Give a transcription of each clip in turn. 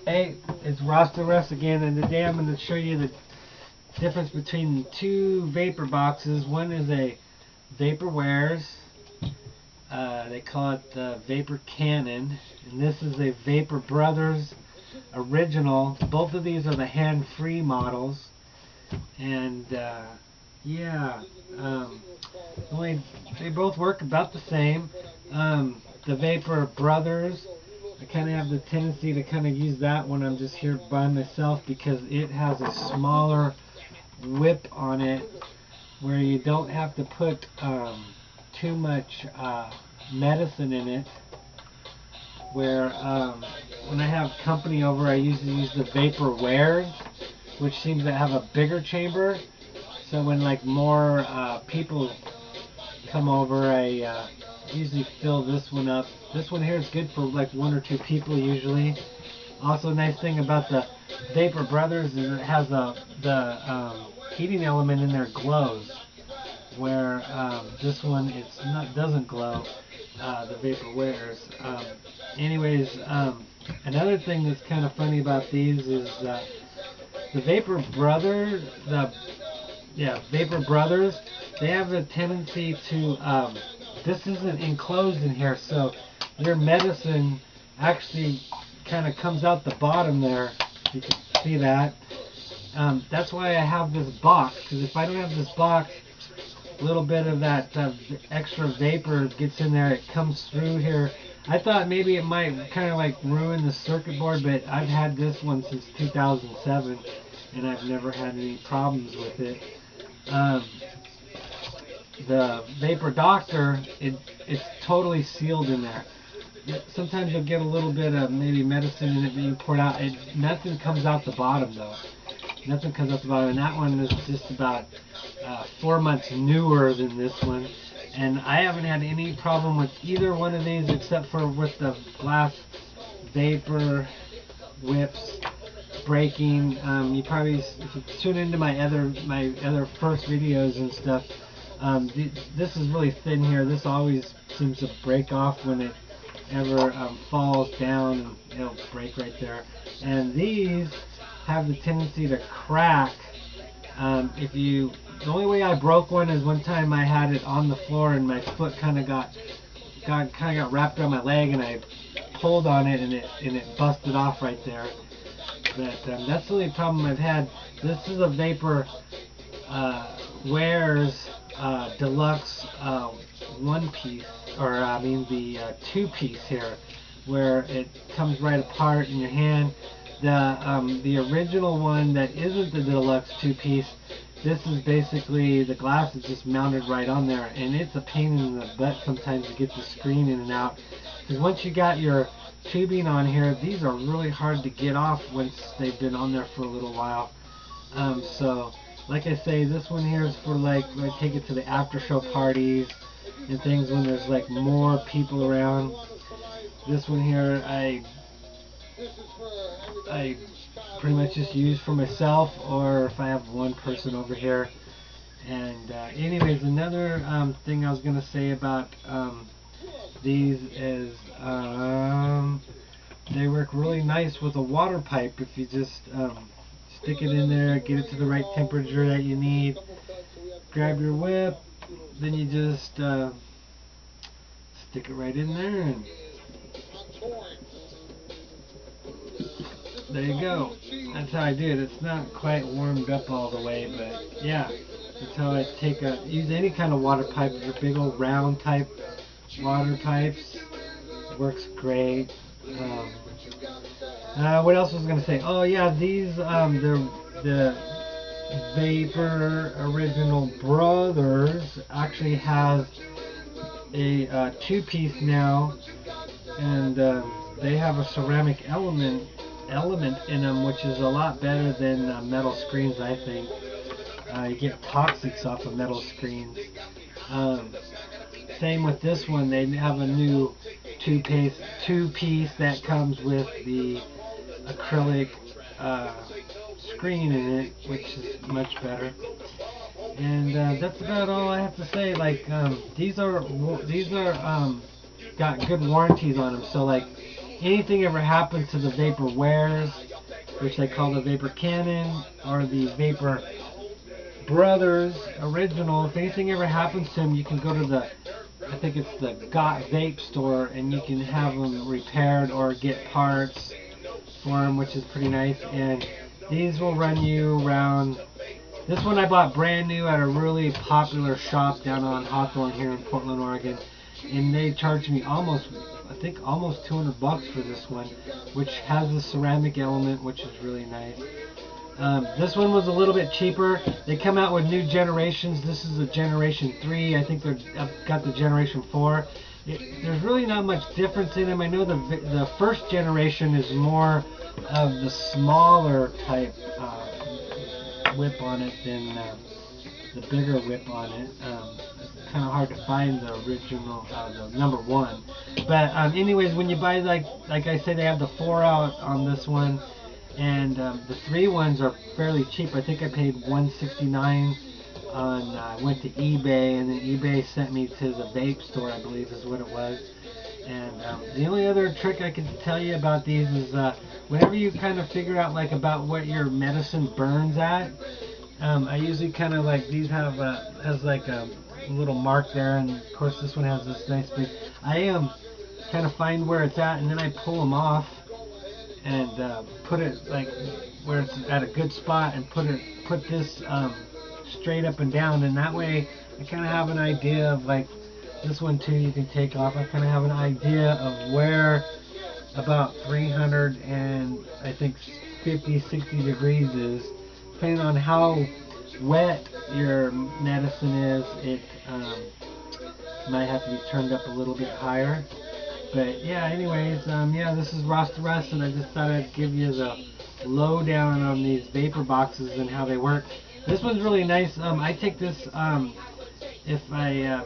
Hey, it's Russ again, and today I'm going to show you the difference between two vapor boxes. One is a VaporWarez, they call it the Vapor Cannon, and this is a VaporBrothers original. Both of these are the hand-free models, and yeah, only they both work about the same. The VaporBrothers, I kind of have the tendency to kind of use that when I'm just here by myself because it has a smaller whip on it where you don't have to put too much medicine in it. Where when I have company over, I usually use the VaporWarez, which seems to have a bigger chamber. So when like more people come over, I usually fill this one up. This one here is good for like 1 or 2 people usually. Also, a nice thing about the VaporBrothers is it has the heating element in there glows, where this one doesn't glow. The VaporWarez. Anyways, another thing that's kind of funny about these is the VaporBrothers, VaporBrothers, they have a tendency to, this isn't enclosed in here, so your medicine actually kind of comes out the bottom there. You can see that. That's why I have this box, because if I don't have this box, a little bit of that extra vapor gets in there. It comes through here. I thought maybe it might kind of like ruin the circuit board, but I've had this one since 2007, and I've never had any problems with it. The Vapor Doctor, it's totally sealed in there. Sometimes you'll get a little bit of maybe medicine in it being poured out. Nothing comes out the bottom though. Nothing comes out the bottom, and that one is just about 4 months newer than this one. And I haven't had any problem with either one of these except for with the glass vapor whips breaking. You probably, if you tune into my other first videos and stuff, this is really thin here. This always seems to break off when it ever falls down, and it'll break right there. And these have the tendency to crack. The only way I broke one is one time I had it on the floor and my foot kind of got wrapped around my leg, and I pulled on it and it busted off right there. But that's the only problem I've had. This is a VaporWarez Deluxe one piece, or I mean the 2-piece here, where it comes right apart in your hand. The original one that isn't the deluxe 2-piece, this is basically, the glass is just mounted right on there, and it's a pain in the butt sometimes to get the screen in and out, because once you got your tubing on here, these are really hard to get off once they've been on there for a little while. So like I say, this one here is for like when I take it to the after show parties and things when there's like more people around. This one here I pretty much just use for myself, or if I have one person over here. And anyways, another thing I was going to say about these is they work really nice with a water pipe. If you just stick it in there, get it to the right temperature that you need, grab your whip, then you just stick it right in there, and there you go. That's how I do it. It's not quite warmed up all the way, but yeah, that's how I use any kind of water pipe. Your big old round type water pipes, works great. What else was I gonna say? Oh yeah, these the Vapor Original Brothers actually has a 2-piece now, and they have a ceramic element in them, which is a lot better than metal screens, I think. You get toxics off of metal screens. Same with this one, they have a new 2-piece that comes with the acrylic screen in it, which is much better. And that's about all I have to say. Like these are got good warranties on them, so like anything ever happens to the VaporWarez, which they call the Vapor Cannon, or the Vapor Brothers original, if anything ever happens to them, you can go to the, I think it's the Got Vape store, and you can have them repaired or get parts for them, which is pretty nice. And these will run you around. This one I bought brand new at a really popular shop down on Hawthorne here in Portland, Oregon, and they charged me almost 200 bucks for this one, which has a ceramic element, which is really nice. This one was a little bit cheaper. They come out with new generations. This is a generation 3. I think I've got the generation 4. There's really not much difference in them. I know the first generation is more of the smaller type whip on it than the bigger whip on it. It's kind of hard to find the original, the number 1. But anyways, when you buy, like I said, they have the 4 out on this one, and the 3 ones are fairly cheap. I think I paid $169 on. I went to eBay, and then eBay sent me to the vape store, I believe is what it was. And the only other trick I can tell you about these is whenever you kind of figure out like about what your medicine burns at, I usually kind of like, these have has like a little mark there, and of course this one has this nice big. I kind of find where it's at, and then I pull them off and put it like where it's at a good spot, and put this straight up and down, and that way I kind of have an idea of, like this one too you can take off. I kind of have an idea of where about 300 and I think 50-60 degrees is, depending on how wet your medicine is. It might have to be turned up a little bit higher. But yeah, anyways, yeah, this is rastaruss, and I just thought I'd give you the lowdown on these vapor boxes and how they work. This one's really nice. I take this if I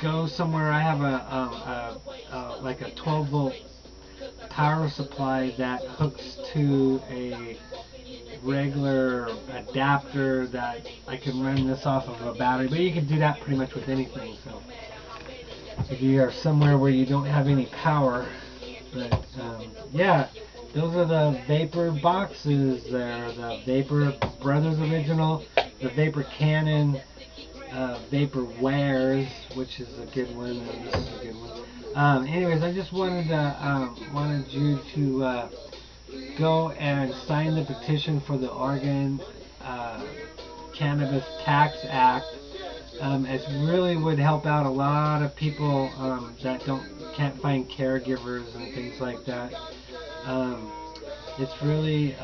go somewhere. I have like a 12-volt power supply that hooks to a regular adapter that I can run this off of a battery. But you can do that pretty much with anything. So if you are somewhere where you don't have any power, but yeah, those are the vapor boxes. They're the Vapor Brothers original, the Vapor Cannon, VaporWarez, which is a good one, and this is a good one. Anyways, I just wanted you to go and sign the petition for the Oregon Cannabis Tax Act. It really would help out a lot of people that can't find caregivers and things like that. It's really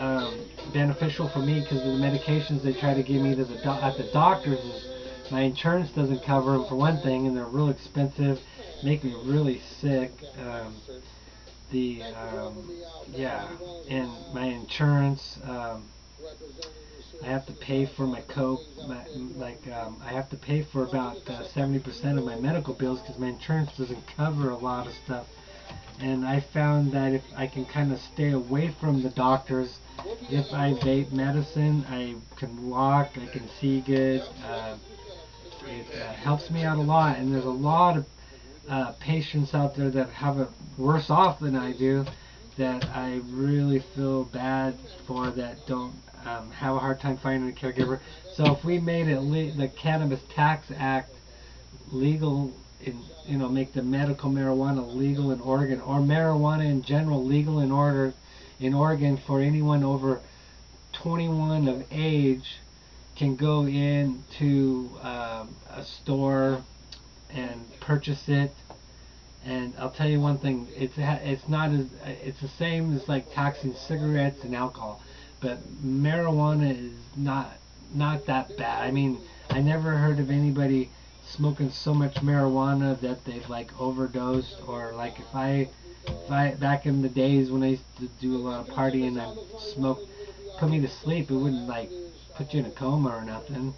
beneficial for me because the medications they try to give me at the doctors is, my insurance doesn't cover them for one thing, and they're real expensive, make me really sick. Yeah, and my insurance, I have to pay for my coke, I have to pay for about 70% of my medical bills because my insurance doesn't cover a lot of stuff. And I found that if I can kind of stay away from the doctors, if I vape medicine, I can walk, I can see good. It helps me out a lot, and there's a lot of patients out there that have it worse off than I do, that I really feel bad for, that don't have a hard time finding a caregiver. So if we made it the Cannabis Tax Act legal, make the medical marijuana legal in Oregon, or marijuana in general legal in Oregon for anyone over 21 of age, can go into a store and purchase it. And I'll tell you one thing, it's the same as like taxing cigarettes and alcohol, but marijuana is not that bad. I mean, I never heard of anybody smoking so much marijuana that they've like overdosed, or like if I back in the days when I used to do a lot of partying, I smoked, put me to sleep. It wouldn't like put you in a coma or nothing.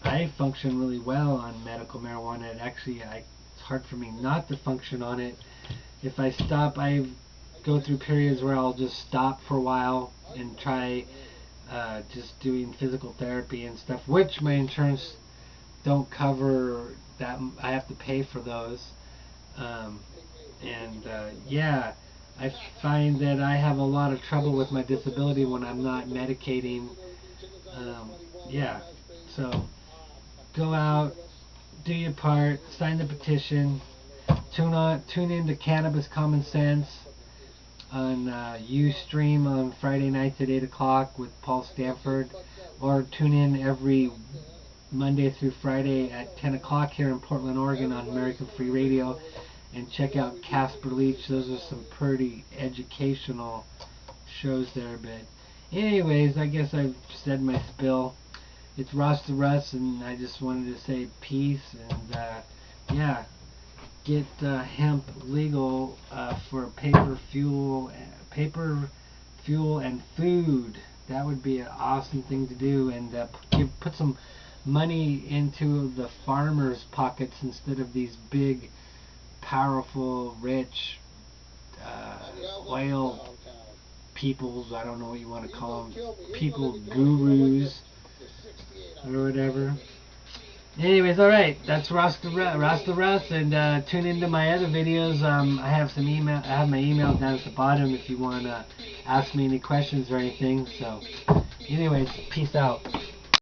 I function really well on medical marijuana. It's hard for me not to function on it. If I stop, I go through periods where I'll just stop for a while and try just doing physical therapy and stuff, which my insurance don't cover. That I have to pay for those. Yeah, I find that I have a lot of trouble with my disability when I'm not medicating. Yeah, so go out, do your part, sign the petition, tune in to Cannabis Common Sense on Ustream on Friday nights at 8 o'clock with Paul Stanford, or tune in every Monday through Friday at 10 o'clock here in Portland, Oregon on American Free Radio, and check out Casper Leach. Those are some pretty educational shows there. But anyways, I guess I've said my spill. It's Rastaruss, and I just wanted to say peace, and yeah, get hemp legal for paper, fuel, and food. That would be an awesome thing to do, and put some money into the farmers' pockets instead of these big, powerful, rich oil peoples. I don't know what you want to call them. People, gurus, or whatever. Anyways, alright, that's Rasta Russ, and tune into my other videos. I have my email down at the bottom if you want to ask me any questions or anything. So, anyways, peace out.